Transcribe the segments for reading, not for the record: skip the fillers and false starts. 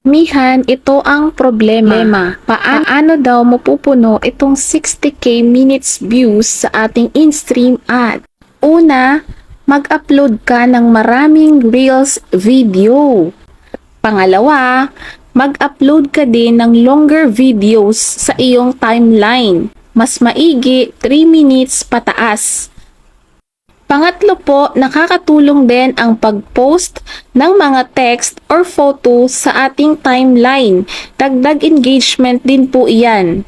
Mihan, ito ang problema. Paano daw mapupuno itong 60k minutes views sa ating in-stream ad? Una, mag-upload ka ng maraming Reels video. Pangalawa, mag-upload ka din ng longer videos sa iyong timeline. Mas maigi, 3 minutes pataas. Pangatlo po, nakakatulong din ang pag-post ng mga text or photo sa ating timeline. Dagdag engagement din po iyan.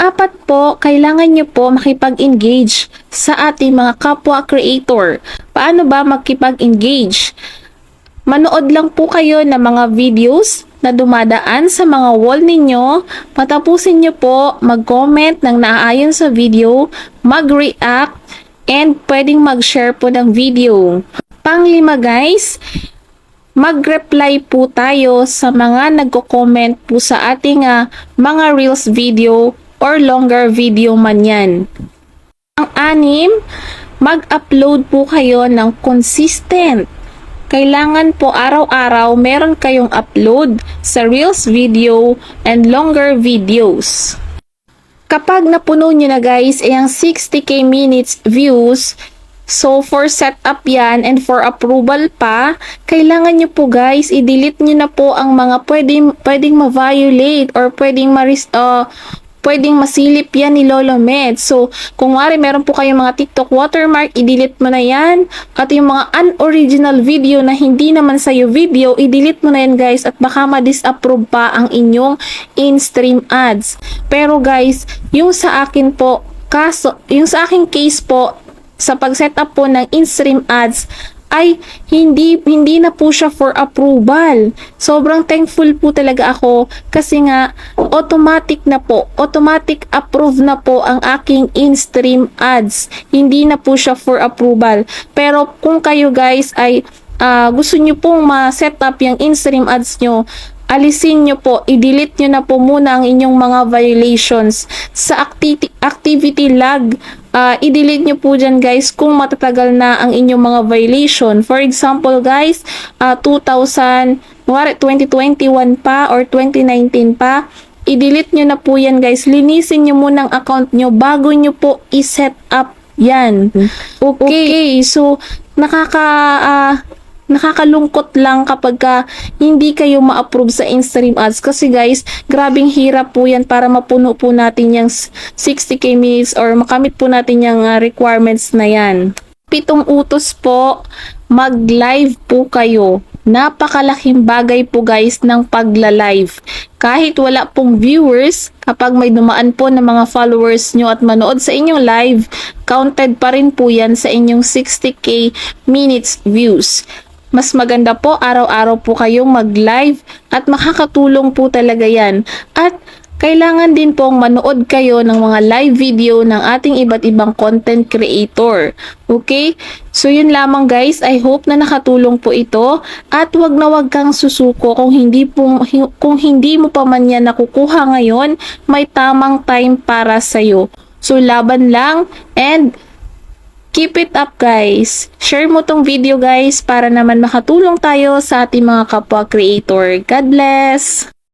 Apat po, kailangan nyo po makipag-engage sa ating mga kapwa creator. Paano ba makipag-engage? Manood lang po kayo ng mga videos na dumadaan sa mga wall ninyo. Patapusin nyo po mag-comment ng naaayon sa video, mag-react, and pwedeng mag-share po ng video. Panglima guys, mag-reply po tayo sa mga nagko-comment po sa ating mga Reels video or longer video man yan. Ang anim, mag-upload po kayo ng consistent. Kailangan po araw-araw meron kayong upload sa Reels video and longer videos. Kapag napuno nyo na guys ay ang 60k minutes views, so for setup yan and for approval pa, kailangan nyo po guys, i-delete nyo na po ang mga pwedeng ma-violate or pwedeng masilip yan ni Lolo Med. So, kung wari meron po kayong mga TikTok watermark, i-delete mo na yan. At yung mga unoriginal video na hindi naman sa'yo video, i-delete mo na yan guys at baka ma-disapprove pa ang inyong in-stream ads. Pero guys, yung sa akin po, yung sa aking case po, sa pag-setup po ng in-stream ads, ay hindi na po siya for approval. Sobrang thankful po talaga ako kasi nga automatic approve na po ang aking in-stream ads. Hindi na po siya for approval. Pero kung kayo guys ay gusto nyo pong ma-set up yung in-stream ads nyo, alisin nyo po, i-delete nyo na po muna ang inyong mga violations. Sa activity log, i-delete nyo po dyan guys kung matatagal na ang inyong mga violation. For example guys, 2021 pa or 2019 pa, i-delete nyo na po yan guys. Linisin nyo muna ang account nyo bago nyo po i-set up yan. Okay, so nakakalungkot lang kapag hindi kayo ma-approve sa in-stream ads kasi guys, grabing hirap po yan para mapuno po natin yung 60k minutes or makamit po natin yung requirements na yan. Pitong utos po, mag-live po kayo. Napakalaking bagay po guys ng pagla-live. Kahit wala pong viewers, kapag may dumaan po ng mga followers nyo at manood sa inyong live, counted pa rin po yan sa inyong 60k minutes views. Mas maganda po araw-araw po kayong mag-live at makakatulong po talaga yan. At kailangan din pong manood kayo ng mga live video ng ating iba't ibang content creator. Okay? So yun lamang guys, I hope na nakatulong po ito at wag na wag kang susuko kung hindi mo pa man yan nakukuha ngayon, may tamang time para sa'yo. So laban lang and keep it up guys. Share mo tong video guys para naman makatulong tayo sa ating mga kapwa creator. God bless!